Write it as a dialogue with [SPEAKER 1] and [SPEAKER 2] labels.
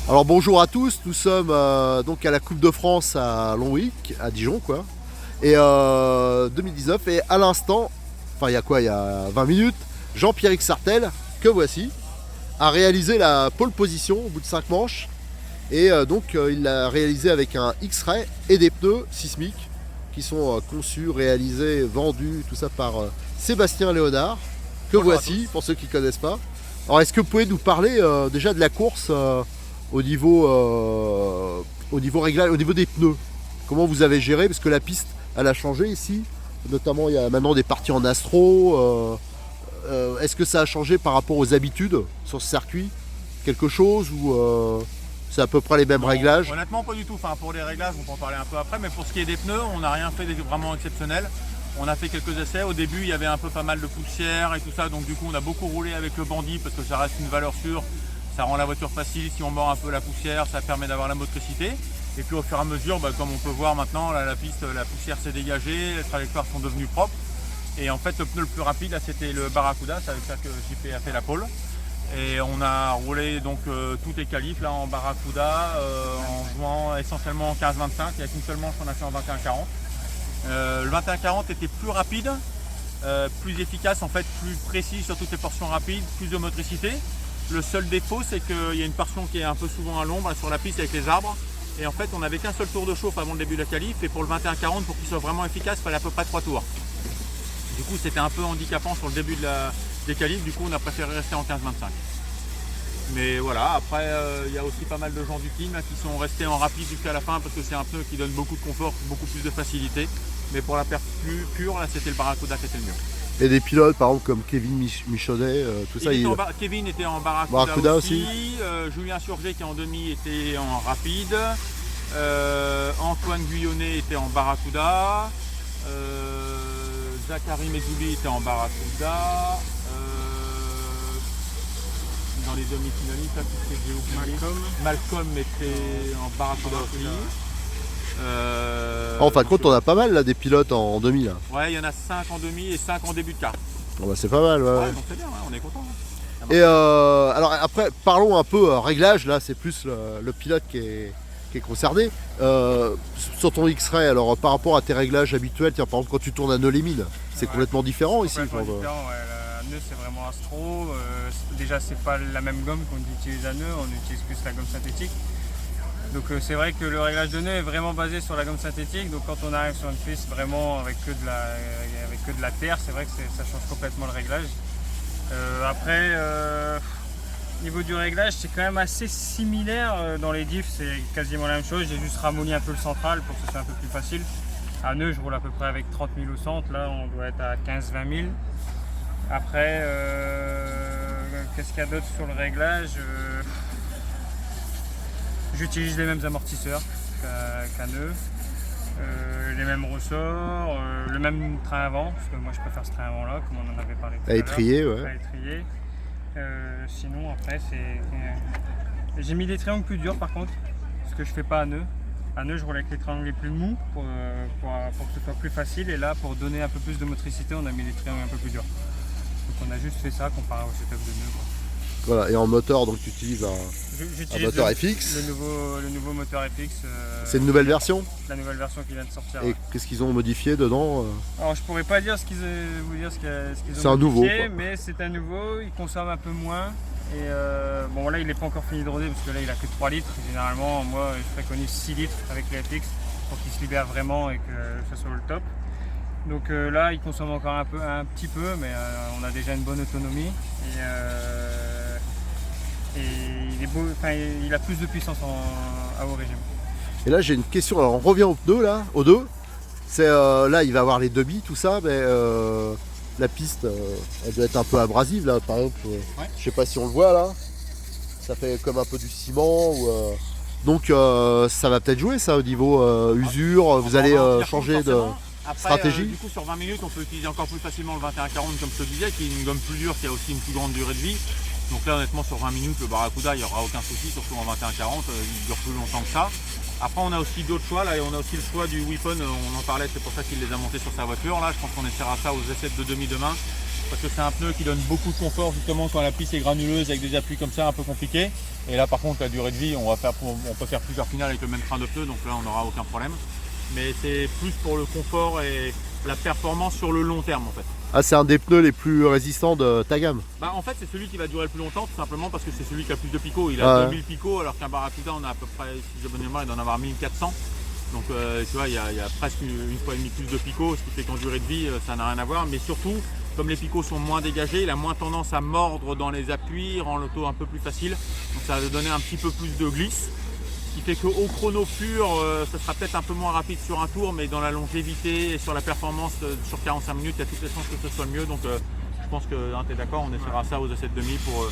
[SPEAKER 1] Alors bonjour à tous, nous sommes donc à la Coupe de France à Longwick, à Dijon quoi. Et 2019 et à l'instant, enfin il y a 20 minutes, Jean-Pierre Sartel, que voici, a réalisé la pole position au bout de 5 manches. Et donc il l'a réalisé avec un X-Ray et des pneus sismiques qui sont conçus, réalisés, vendus, tout ça par Sébastien Léonard, que
[SPEAKER 2] bonjour
[SPEAKER 1] voici pour ceux qui ne connaissent pas. Alors est-ce que vous pouvez nous parler déjà de la course au niveau réglage, au niveau des pneus? Comment vous avez géré? Parce que la piste elle a changé ici, notamment il y a maintenant des parties en astro. Est-ce que ça a changé par rapport aux habitudes sur ce circuit? Quelque chose ou c'est à peu près les mêmes réglages?
[SPEAKER 2] Honnêtement pas du tout, enfin, pour les réglages on peut en parler un peu après, mais pour ce qui est des pneus on n'a rien fait de vraiment exceptionnel. On a fait quelques essais, au début il y avait un peu pas mal de poussière et tout ça, donc du coup on a beaucoup roulé avec le bandit parce que ça reste une valeur sûre. Ça rend la voiture facile, si on mord un peu la poussière, ça permet d'avoir la motricité. Et puis au fur et à mesure, comme on peut voir maintenant, là, la piste, la poussière s'est dégagée, les trajectoires sont devenues propres. Et en fait le pneu le plus rapide, là, c'était le Barracuda, c'est avec ça que JP a fait la pole. Et on a roulé donc tous les qualifs là, en Barracuda, en jouant essentiellement en 15-25, il n'y a qu'une seule manche qu'on a fait en 21-40. Le 21-40 était plus rapide, plus efficace, en fait plus précis sur toutes les portions rapides, plus de motricité. Le seul défaut, c'est qu'il y a une portion qui est un peu souvent à l'ombre sur la piste avec les arbres. Et en fait, on n'avait qu'un seul tour de chauffe avant le début de la qualif. Et pour le 21-40, pour qu'il soit vraiment efficace, il fallait à peu près 3 tours. Du coup, c'était un peu handicapant sur le début des qualifs. Du coup, on a préféré rester en 15-25. Mais voilà, après, il y a aussi pas mal de gens du team là, qui sont restés en rapide jusqu'à la fin parce que c'est un pneu qui donne beaucoup de confort, beaucoup plus de facilité. Mais pour la perte plus pure, là, c'était le Barracuda qui était le mieux.
[SPEAKER 1] Et des pilotes par exemple comme Kevin Michaudet, tout ça.
[SPEAKER 2] Kevin était en Barracuda aussi. Julien Surgé qui en demi était en rapide. Antoine Guyonnet était en Barracuda. Zachary Mezoubi était en Barracuda. Dans les demi-finalistes, Malcolm était en Barracuda aussi.
[SPEAKER 1] En fin de compte, on a pas mal là des pilotes en demi là.
[SPEAKER 2] Ouais, il y en a 5 en demi et 5 en début de quart.
[SPEAKER 1] Bon, bah, c'est pas mal. Ouais.
[SPEAKER 2] Ouais, donc c'est bien, ouais, on est content. Hein.
[SPEAKER 1] Et alors après, parlons un peu réglage. Là, c'est plus le pilote qui est concerné. Sur ton X-Ray, alors par rapport à tes réglages habituels, tiens, par exemple quand tu tournes à Neu-les-Mines, c'est complètement différent ici.
[SPEAKER 3] Complètement différent, ouais. À Neu, c'est vraiment astro. Déjà, c'est pas la même gomme qu'on utilise à Neu. On utilise plus la gomme synthétique. Donc c'est vrai que le réglage de nœud est vraiment basé sur la gomme synthétique, donc quand on arrive sur une piste vraiment avec que de la terre, c'est vrai que ça change complètement le réglage. Après, niveau du réglage, c'est quand même assez similaire dans les diffs, c'est quasiment la même chose, j'ai juste ramolli un peu le central pour que ce soit un peu plus facile. À nœud, je roule à peu près avec 30 000 au centre, là on doit être à 15-20 000. Après, qu'est-ce qu'il y a d'autre sur le réglage? J'utilise les mêmes amortisseurs qu'à nœud, les mêmes ressorts, le même train avant, parce que moi je préfère ce train avant là, comme on en avait parlé tout à l'heure.
[SPEAKER 1] Étrier, ouais.
[SPEAKER 3] À étrier. Sinon après c'est... J'ai mis des triangles plus durs par contre, ce que je fais pas à nœud. À nœud je roule avec les triangles les plus mous pour que ce soit plus facile, et là pour donner un peu plus de motricité on a mis des triangles un peu plus durs. Donc on a juste fait ça comparé au setup de nœud.
[SPEAKER 1] Voilà, et en moteur, donc tu utilises un moteur FX.
[SPEAKER 3] Le nouveau moteur FX.
[SPEAKER 1] C'est une nouvelle version?
[SPEAKER 3] La nouvelle version qui vient de sortir.
[SPEAKER 1] Et
[SPEAKER 3] ouais.
[SPEAKER 1] qu'est-ce qu'ils ont modifié dedans?
[SPEAKER 3] Alors je pourrais pas dire ce qu'ils ont modifié,
[SPEAKER 1] c'est un nouveau,
[SPEAKER 3] mais c'est un nouveau, il consomme un peu moins. Et bon là il n'est pas encore fini de roder parce que là il a que 3 litres. Généralement moi je préconise 6 litres avec les FX pour qu'il se libère vraiment et que ça soit le top. Donc là il consomme encore un petit peu, mais on a déjà une bonne autonomie. Et il est beau, il a plus de puissance à haut régime.
[SPEAKER 1] Et là j'ai une question, alors on revient aux pneus là, aux deux. C'est là il va avoir les demi, tout ça, mais la piste elle doit être un peu abrasive là, par exemple.
[SPEAKER 2] Ouais.
[SPEAKER 1] Je sais pas si on le voit là. Ça fait comme un peu du ciment ou donc ça va peut-être jouer ça au niveau usure, vous allez changer de stratégie.
[SPEAKER 2] Du coup sur 20 minutes on peut utiliser encore plus facilement le 21-40 comme je te disais, qui est une gomme plus dure, qui a aussi une plus grande durée de vie. Donc là honnêtement sur 20 minutes le Barracuda il n'y aura aucun souci, surtout en 21-40, il dure plus longtemps que ça. Après on a aussi d'autres choix, là et on a aussi le choix du Weapon, on en parlait, c'est pour ça qu'il les a montés sur sa voiture. Là je pense qu'on essaiera ça aux essais de demi demain. Parce que c'est un pneu qui donne beaucoup de confort justement quand la piste est granuleuse avec des appuis comme ça un peu compliqués. Et là par contre la durée de vie, on peut faire plusieurs finales avec le même train de pneus, donc là on n'aura aucun problème. Mais c'est plus pour le confort et la performance sur le long terme en fait.
[SPEAKER 1] Ah, c'est un des pneus les plus résistants de ta gamme.
[SPEAKER 2] Bah, en fait c'est celui qui va durer le plus longtemps tout simplement parce que c'est celui qui a le plus de picots. Il a 2000 picots alors qu'un Barracuda on a à peu près, si j'ai bonne mémoire, il doit en avoir 1400. Donc tu vois il y a presque une fois et demie plus de picots, ce qui fait qu'en durée de vie ça n'a rien à voir. Mais surtout comme les picots sont moins dégagés, il a moins tendance à mordre dans les appuis, rend l'auto un peu plus facile. Donc ça va donner un petit peu plus de glisse. Ce qui fait qu'au chrono pur, ça sera peut-être un peu moins rapide sur un tour, mais dans la longévité et sur la performance sur 45 minutes, il y a toutes les chances que ce soit le mieux. Donc je pense que tu es d'accord, on essaiera ça aux essais de demi pour